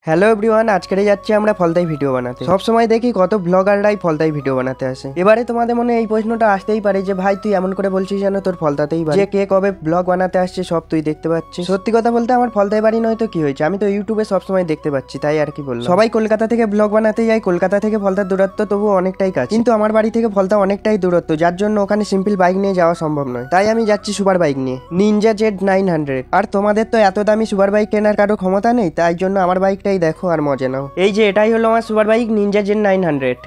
Hello everyone, আজকে যাচ্ছি আমরা ফলতাই ভিডিও বানাতে। সব সময় দেখি কত ব্লগাররাই ফলতাই ভিডিও বানাতে আসে। এবারে তোমাদের মনে এই প্রশ্নটা আসতেই পারে যে ভাই তুই এমন করে বলছিস যেন তোর ফলতাতেই বাড়ি, যে কে কবে ব্লগ বানাতে আসছে সব তুই দেখতে পাচ্ছিস। সত্যি কথা বলতে আমার ফলতাই বাড়ি নয় তো কি হয়েছে, আমি তো ইউটিউবে সবসময় দেখতে পাচ্ছি, তাই আর কি বললাম। সবাই কলকাতা থেকে ব্লগ বানাতে যায়, কলকাতা থেকে ফলতার দূরত্ব তবু অনেকটাই কাছে, কিন্তু আমার বাড়ি থেকে ফলতা অনেকটাই দূরত্ব, যার জন্য ওখানে সিম্পল বাইক নিয়ে যাওয়া সম্ভব নয়। তাই আমি যাচ্ছি সুপার বাইক নিয়ে, নিনজা জেড 900। আর তোমাদের তো এত দামি সুপার বাইক কেনার কারো ক্ষমতা নেই, তাই জন্য আমার বাইকটাই দেখো আর মজা নাও। এই যে এটাই হলো আমার সুপার বাইক নিনজা জেড 900।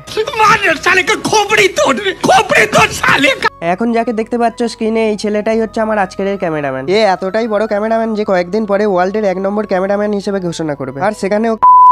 এখন যাকে দেখতে পাচ্ছ স্ক্রিনে, এই ছেলেটাই হচ্ছে আমার আজকের ক্যামেরাম্যান। এ এতটাই বড় ক্যামেরাম্যান যে কয়েকদিন পরে ওয়ার্ল্ডের 1 নম্বর ক্যামেরাম্যান হিসেবে ঘোষণা করবে, আর সেখানে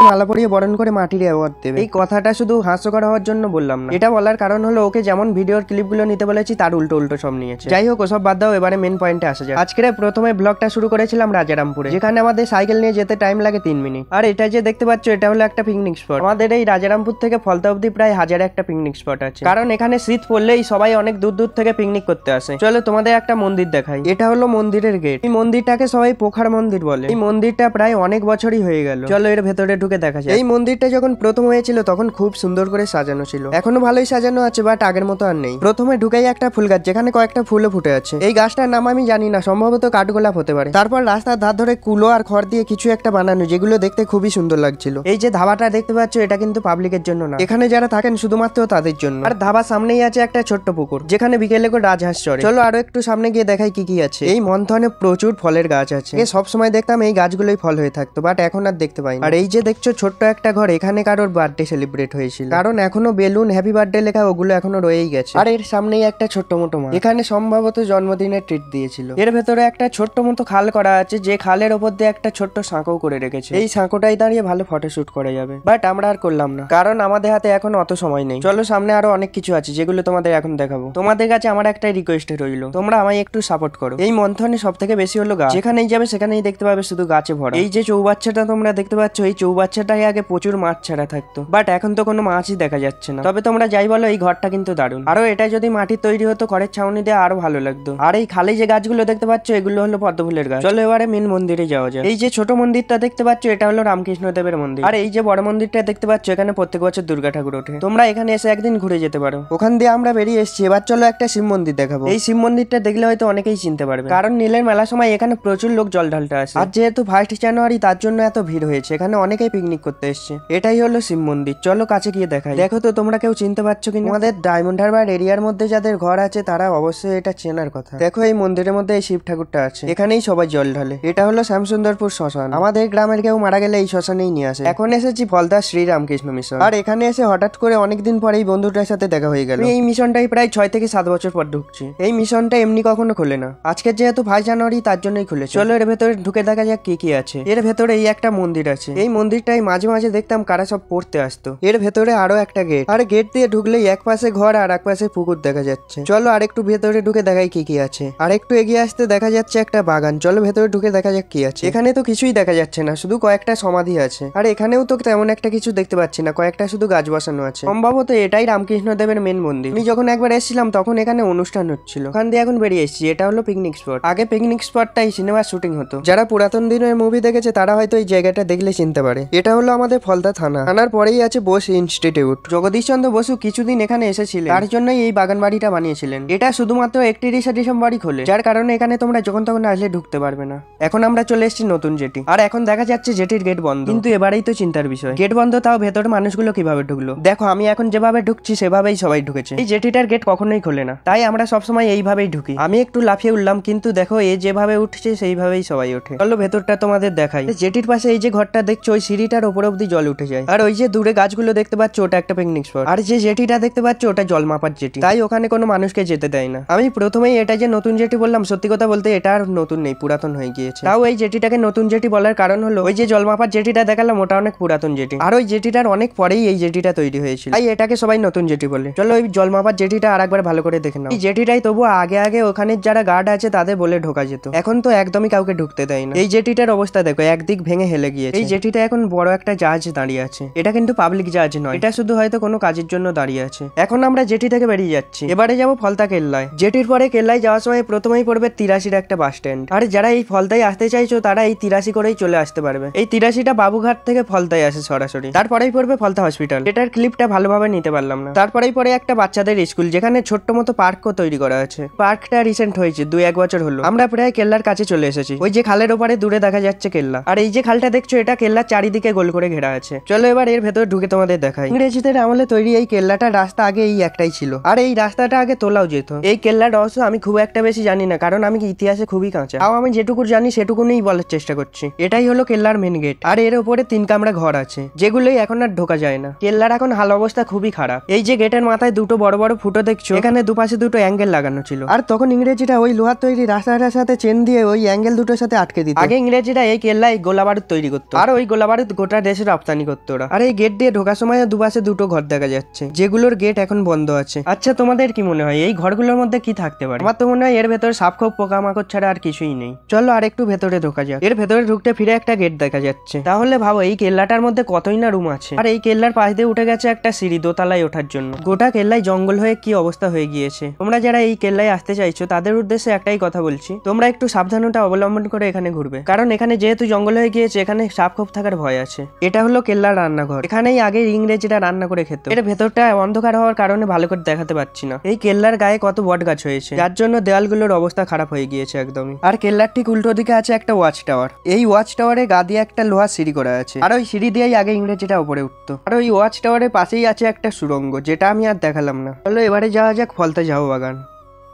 মালা পরিয়ে বরণ করে মাটির অ্যাওয়ার্ড দেবে। এই কথাটা শুধু হাস্যকর হওয়ার জন্য বললাম না, এটা বলার কারণ হলো ওকে যেমন ভিডিওর ক্লিপগুলো নিতে বলেছি তার উল্টো উল্টো সব নিয়েছে। যাই হোক ওসব বাদ দাও, এবারে মেন পয়েন্টে আসা যায়। আজকের প্রথমে ব্লগটা শুরু করেছিলাম রাজারামপুরে, যেখানে আমাদের সাইকেল নিয়ে যেতে টাইম লাগে 3 মিনিট। আর এটা যে দেখতে পাচ্ছ এটা হলো একটা পিকনিক স্পট। আমাদের এই রাজারামপুর থেকে ফলতা অব্দি প্রায় 1000 একটা পিকনিক স্পট আছে, কারণ এখানে শীত পড়লেই সবাই অনেক দূর দূর থেকে পিকনিক করতে আসে। চলো তোমাদের একটা মন্দির দেখাই। এটা হলো মন্দিরের গেট। এই মন্দিরটাকে সবাই পোখার মন্দির বলে। এই মন্দিরটা প্রায় অনেক বছরই হয়ে গেল। চলো এর ভেতরে ঢুকে দেখা যায়। এই মন্দিরটা যখন প্রথম হয়েছিল তখন খুব সুন্দর করে সাজানো ছিল, এখনো ভালোই সাজানো আছে, বাট আগের মতো আর নেই। প্রথমে ঢুকেই একটা ফুল গাছ, যেখানে কয়েকটা ফুলও ফুটে আছে। এই গাছটার নাম আমি জানি না, সম্ভবত কাঠগোলাপ হতে পারে। তারপর রাস্তার ধার ধরে কুলো আর খড় দিয়ে কিছু একটা বানানো, যেগুলো দেখতে খুবই সুন্দর লাগছিল। এই যে ধাবাটা দেখতে পাচ্ছ এটা কিন্তু পাবলিকের জন্য না, এখানে যারা থাকেন শুধুমাত্র তাদের জন্য। আর ধাবার সামনেই আছে একটা ছোট্ট পুকুর, যেখানে বিকেলে করে রাজহাঁস চড়ে। চলো আরো একটু সামনে গিয়ে দেখাই কি কি আছে। এই মন্থনে প্রচুর ফলের গাছ আছে। সব সময় দেখতাম এই গাছগুলোই ফল হয়ে থাকতো, বাট এখন আর দেখতে পাই না। আর এই যে দেখছো ছোট্ট একটা ঘর, এখানে কারোর বার্থডে সেলিব্রেট হয়েছিল, কারণ এখনো বেলুন হ্যাপি বার্থডে লেখা ওগুলো এখনো রয়েই গেছে। আর এর সামনেই একটা ছোট্ট মোটো মাঠ, এখানে সম্ভবত জন্মদিনের ট্রিট দিয়েছিল। এর ভেতরে একটা ছোট্ট মতো খাল করা আছে, যে খালের ওপর দিয়ে একটা ছোট্ট সাঁকো করে রেখেছে। এই সাঁকোটাই দাঁড়িয়ে ভালো ফটোশুট করা যাবে, বাট আমরা আর করলাম না, কারণ আমাদের হাতে এখন অত সময় নেই। চলো সামনে আরো অনেক কিছু আছে যেগুলো তোমাদের এখন দেখাবো। তোমাদের কাছে আমার একটাই রিকোয়েস্ট রইলো, তোমরা আমায় একটু সাপোর্ট করো। এই মন্থনে সব থেকে বেশি হলো গাছ, যেখানেই যাবে সেখানেই দেখতে পাবে শুধু গাছে ভরা। এই যে চৌবাচ্চাটা তোমরা দেখতে পাচ্ছ, এই চৌবাচ্চাটাই আগে প্রচুর মাছ ছাড়া থাকতো, বাট এখন তো কোনো মাছই দেখা যাচ্ছে না। তবে তোমরা যাই বলো এই ঘরটা কিন্তু দারুণ। আরো এটা যদি মাটির তৈরি হতো খড়ের ছাউনি দিয়ে আরো ভালো লাগতো। আর এই খালে যে গাছগুলো দেখতে পাচ্ছ এগুলো হলো পদ্মফুলের গাছ। চলো এবারে মেন মন্দিরে যাওয়া যায়। এই যে ছোট মন্দিরটা দেখতে পাচ্ছ এটা হলো রামকৃষ্ণ দেবের মন্দির। আর এই যে বড় মন্দিরটা দেখতে পাচ্ছ এখানে প্রত্যেক বছর দুর্গা ঠাকুর ওঠে। তোমরা এখানে এসে একদিন ঘুরে যেতে পারো। ওখান দিয়ে আমরা বেরিয়ে এসেছি, এবার চলো একটা শিব মন্দির দেখাবো। এই শিব মন্দিরটা দেখলে হয়তো অনেকেই চিনতে পারবে, কারণ নীলের মেলার সময় এখানে প্রচুর লোক জল ঢালতে আসে। আর যেহেতু 1 জানুয়ারি তার জন্য এত ভিড় হয়েছে, এখানে অনেকেই পিকনিক করতে এসছে। এটাই হলো শিব মন্দির। চলো কাছে গিয়ে দেখাই। দেখো তো তোমরা কেউ চিনতে পারছো কিনা। আমাদের ডায়মন্ড হারবার এরিয়ার মধ্যে যাদের ঘর আছে তারা অবশ্যই এটা চেনার কথা। দেখো এই মন্দিরের মধ্যে এই শিব ঠাকুরটা আছে, এখানেই সবাই জল ঢালে। এটা হলো শ্যামসুন্দরপুর শ্মশান। আমাদের গ্রামের কেউ মারা গেলে এই শ্মশানেই নিয়ে আসে। এখন এসেছি ফলতা শ্রীরামকৃষ্ণ মিশন, আর এখানে এসে হঠাৎ করে অনেকদিন পরে এই বন্ধুটার সাথে দেখা হয়ে গেল। এই মিশনটাই প্রায় 6 থেকে 7 বছর পর ঢুকছি। এই মিশনটা এমনি কখনো খোলে না, আজকে যেহেতু 5 জানুয়ারি তার জন্যই খুলেছে। চলো এর ভেতরে ঢুকে দেখা যাক কি কি আছে। এর ভেতরে এই একটা মন্দির আছে, এই মন্দিরটাই মাঝে মাঝে দেখতাম কারা সব পড়তে আসতো। এর ভেতরে আরো একটা গেট, আর গেট দিয়ে ঢুকলেই এক পাশে ঘর আর এক পাশে পুকুর দেখা যাচ্ছে। চলো আরেকটু ভেতরে ঢুকে দেখাই কি কি আছে। আর একটু এগিয়ে আসতে দেখা যাচ্ছে একটা বাগান। চলো ভেতরে ঢুকে দেখা যাক কি আছে। এখানে তো কিছুই দেখা যাচ্ছে না, শুধু কয়েকটা সমাধি আছে। আর এখানেও তো তেমন একটা কিছু দেখতে পাচ্ছি না, কয়েকটা শুধু গাছ বসানো আছে। সম্ভবত এটাই রামকৃষ্ণ দেবের মেন মন্দির। আমি যখন একবার এসেছিলাম তখন এখানে অনুষ্ঠান হচ্ছিল, ওখান দিয়ে এখন বেরিয়ে এসেছি। এটা হলো পিকনিক স্পট। আগে পিকনিক স্পটটাই সিনেমার শুটিং হতো। যারা পুরাতন দিনের মুভি দেখেছে তারা হয়তো এই জায়গাটা দেখলে চিনতে পারে। এটা হলো আমাদের ফলতা থানা। থানার পরেই আছে বোস ইনস্টিটিউট। জগদীশ চন্দ্র বসু কিছুদিন এখানে এসেছিলেন, তার জন্যই এই বাগান বাড়িটা বানিয়েছিলেন। এটা শুধুমাত্র 31 ডিসেম্বরই খোলে, যার কারণে এখানে তোমরা যখন তখন আসলে ঢুকতে পারবে না। এখন আমরা চলে এসেছি নতুন জেটি, আর এখন দেখা যাচ্ছে জেটির গেট বন্ধ। কিন্তু এবারেই তো চিন্তার বিষয়, গেট বন্ধ তাও ভেতর মানুষগুলো কিভাবে ঢুকলো। দেখো আমি এখন যেভাবে ঢুকছি সেভাবেই সবাই ঢুকেছে। এই জেটিটার গেট কখনোই খোলে না, তাই আমরা সবসময় এইভাবেই ঢুকি। আমি একটু লাফিয়ে উঠলাম, কিন্তু দেখো এ যেভাবে উঠছে সেইভাবেই সবাই ওঠে। চলো ভেতরটা তোমাদের দেখাই। জেটির পাশে এই যে ঘরটা দেখছো ওই সিঁড়িটার উপর অব্দি জল উঠে যায়। আর ওই যে দূরে গাছগুলো দেখতে পাচ্ছ ওটা একটা পিকনিক স্পট। আর যে জেটিটা দেখতে পাচ্ছ ওটা জল মাপার জেটি, তাই ওখানে কোনো মানুষকে যেতে দেয় না। আমি প্রথমেই এটা যে নতুন জেটি বললাম, সত্যি কথা বলতে এটা আর নতুন নেই, পুরাতন হয়ে গিয়েছে। তাও এই জেটিটাকে নতুন জেটি বলার কারণ হলো ওই যে জল মাপার জেটিটা দেখালাম ওটা অনেক পুরাতন জেটি, আর ওই জেটিটার অনেক পরেই এই জেটিটা তৈরি হয়েছিল, তাই এটাকে সবাই নতুন জেটি বলে। চলো ওই জল মাপার জেটিটা আরেকবার ভালো করে দেখে নাও। এই জেটিটাই তবু আগে আগে ওখানে যারা গার্ড আছে তাদের বলে ঢোকা যেত, এখন তো একদমই কাউকে ঢুকতে দেয় না। এই জেটিটার অবস্থা দেখো, একদিক ভেঙে হেলে গিয়েছে। এই জেটিটা এখন বড় একটা জাহাজ দাঁড়িয়ে আছে। এটা কিন্তু পাবলিক জাহাজ নয়, এটা শুধু হয়তো কোনো কাজের জন্য দাঁড়িয়ে আছে। এখন আমরা জেটি থেকে বেরিয়ে যাচ্ছি, এবারে যাবো ফলতা কেল্লায়। জেটির পরে কেল্লায় যাওয়ার সময় প্রথমেই পড়বে 83-র একটা বাস স্ট্যান্ড। আর যারা এই ফলতায় আসতে চাইছো তারা এই 83 করেই চলে আসতে পারবে। এই 83টা বাবুঘাট থেকে ফলতায় আসে সরাসরি। তারপরেই পড়বে ফলতা হসপিটাল। এটার ক্লিপটা ভালোভাবে নিতে পারলাম না। তারপরেই পরে একটা বাচ্চাদের স্কুল, যেখানে ছোট্ট মতো পার্কও তৈরি করা আছে। পার্কটা রিসেন্ট হয়েছে, 2-1 বছর হলো। আমরা প্রায় কেল্লার কাছে চলে এসেছি। ওই যে খালের ওপারে দূরে দেখা যাচ্ছে কেল্লা, আর এই যে খালটা দেখছো এটা কেল্লার চারিদিকে গোল করে ঘেরা আছে। চলো এবার এর ভেতর ঢুকে তোমাদের দেখাই। ইংরেজদের আমলে তৈরি এই কেল্লাটার রাস্তা আগে এই একটাই ছিল, আর এই রাস্তাটা আগে তোলাও যেত। এই কেল্লার রহস্য আমি খুব একটা বেশি জানি না, কারণ আমি ইতিহাসে খুবই কাঁচা। তাও আমি যেটুকু জানি সেটুকু নিয়েই বলার চেষ্টা করছি। এটাই হলো কেল্লার মেন গেট, আর এর উপরে 3 কামরা ঘর আছে, যেগুলোই এখন আর ঢোকা যায় না। কেল্লার এখন হাল অবস্থা খুবই খারাপ। এই যে গেটের মাথায় দুটো বড় বড় ফুটো দেখছো, এখানে দুপাশে দুটো অ্যাঙ্গেল লাগানো ছিল, আর তখন ইংরেজিরা ওই লোহার তৈরি রাস্তাটার সাথে চেন দিয়ে ওই অ্যাঙ্গেল দুটোর সাথে আটকে দিত। আগে ইংরেজিরা এই কেল্লায় গোলা বারুদ তৈরি করতো, আর ওই গোলা বারুদ গোটা দেশে রপ্তানি করতো ওরা। আর এই গেট দিয়ে ঢোকার সময় দুপাশে দুটো ঘর দেখা যাচ্ছে, যেগুলোর গেট এখন বন্ধ আছে। আচ্ছা, তোমাদের কি মনে হয় এই ঘরগুলোর মধ্যে কি থাকতে পারে? আমার তো মনে হয় এর ভেতর সাপখোপ পোকামাকড় ছাড়া আর কিছুই নেই। চলো আর একটু ভেতরে ঢোকা যাক। এর ভেতরে ঢুকতে ফিরে একটা গেট দেখা যাচ্ছে। তাহলে ভাবো এই কেল্লাটার মধ্যে কতই না রুম আছে। আর এই কেল্লার পাশ দিয়ে উঠে গেছে একটা সিঁড়ি দোতলায় ওঠার জন্য। গোটা কেল্লায় জঙ্গল হয়ে কি অবস্থা হয়ে গিয়েছে। তোমরা যারা এই কেল্লায় আসতে চাইছো তাদের উদ্দেশ্যে একটাই কথা বলছি, তোমরা একটু সাবধানতা অবলম্বন করে এখানে ঘুরবে, কারণ এখানে যেহেতু জঙ্গল হয়ে গিয়েছে এখানে সাপখোপ থাকার ভয় আছে। এটা হলো কেল্লার রান্নাঘর, এখানেই আগে ইংরেজিরা রান্না করে খেত। এর ভেতরটা অন্ধকার হওয়ার কারণে ভালো করে দেখাতে পাচ্ছি না। এই কেল্লার গায়ে কত বট গাছ হয়েছে, যার জন্য দেওয়ালগুলোর অবস্থা খারাপ হয়ে গিয়েছে একদমই। আর কেল্লার ঠিক উল্টো দিকে আছে একটা ওয়াচ টাওয়ার। এই ওয়াচ টাওয়ারে গা দিয়ে একটা লোহার সিঁড়ি করা আছে, আর ওই সিঁড়ি দিয়েই আগে ইংরেজিটা উপরে উঠতো। আর ওই ওয়াচ টাওয়ারের পাশেই আছে একটা সুড়ঙ্গ, যেটা আমি আর দেখালাম না। চলো এবারে যাওয়া যাক ফলতা ঝাউ বাগান।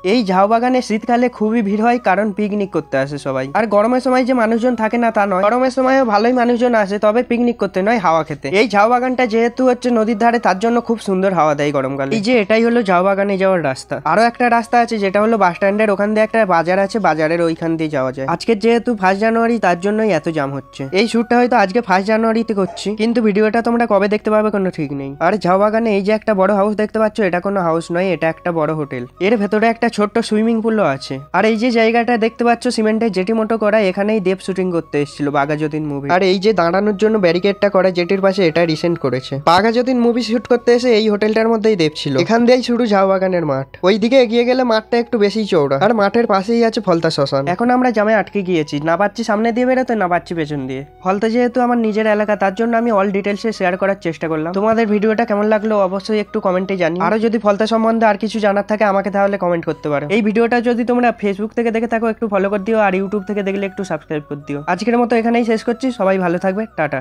এই ঝাউ বাগানে শীতকালে খুবই ভিড় হয়, কারণ পিকনিক করতে আসে সবাই। আর গরমের সময় যে মানুষজন থাকে না তা নয়, গরমের সময়ও ভালোই মানুষজন আসে, তবে পিকনিক করতে নয়, হাওয়া খেতে। এই ঝাউ বাগানটা যেহেতু হচ্ছে নদীর ধারে, তার জন্য খুব সুন্দর হাওয়া দেয় গরমকালে। এই যে এটাই হলো ঝাউ বাগানে যাওয়ার রাস্তা। আরো একটা রাস্তা আছে যেটা হলো বাস স্ট্যান্ডের ওখান দিয়ে একটা বাজার আছে, বাজারের ওইখান দিয়ে যাওয়া যায়। আজকে যেহেতু 1 জানুয়ারি, তার জন্যই এত জাম হচ্ছে। এই শুটটা হয়তো আজকে 1 জানুয়ারিতে করছি, কিন্তু ভিডিওটা তোমরা কবে দেখতে পাবে কোনো ঠিক নেই। আর ঝাউ বাগানে এই যে একটা বড় হাউস দেখতে পাচ্ছ, এটা কোনো হাউস নয়, এটা একটা বড় হোটেল। এর ভেতরে একটা ছোট্ট সুইমিং পুল আছে। আর এই যে জায়গাটা দেখতে পাচ্ছ সিমেন্টের জেটি মতো করা, এখানেই দেব শুটিং করতে এসেছিল বাঘাযতীন মুভি। আর এই যে দাঁড়ানোর জন্য ব্যারিকেডটা করা জেটির পাশে, এটা রিসেন্ট করেছে। বাঘাযতীন মুভি শুট করতে এসে এই হোটেলটার মধ্যেই দেব ছিল। এখান দিয়েই শুরু ঝাউ বাগানের মাঠ। ওইদিকে এগিয়ে গেলে মাঠটা একটু বেশি চওড়া, আর মাঠের পাশেই আছে ফলতা শ্মশান। এখন আমরা জামে আটকে গিয়েছি, না পাচ্ছি সামনে দিয়ে বেরোতে, না পাচ্ছি পেছন দিয়ে। ফলতা যেহেতু আমার নিজের এলাকা, তার জন্য আমি অল ডিটেলসে শেয়ার করার চেষ্টা করলাম। তোমাদের ভিডিওটা কেমন লাগলো অবশ্যই একটু কমেন্টে জানি। আরো যদি ফলতা সম্বন্ধে আর কিছু জানার থাকে আমাকে তাহলে কমেন্ট করতে পারো। এই ভিডিওটা যদি তোমরা ফেসবুক থেকে দেখে থাকো একটু ফলো করে দিও, আর ইউটিউব থেকে দেখলে একটু সাবস্ক্রাইব করে দিও। আজকের মতো এখানেই শেষ করছি, সবাই ভালো থাকবে, টাটা।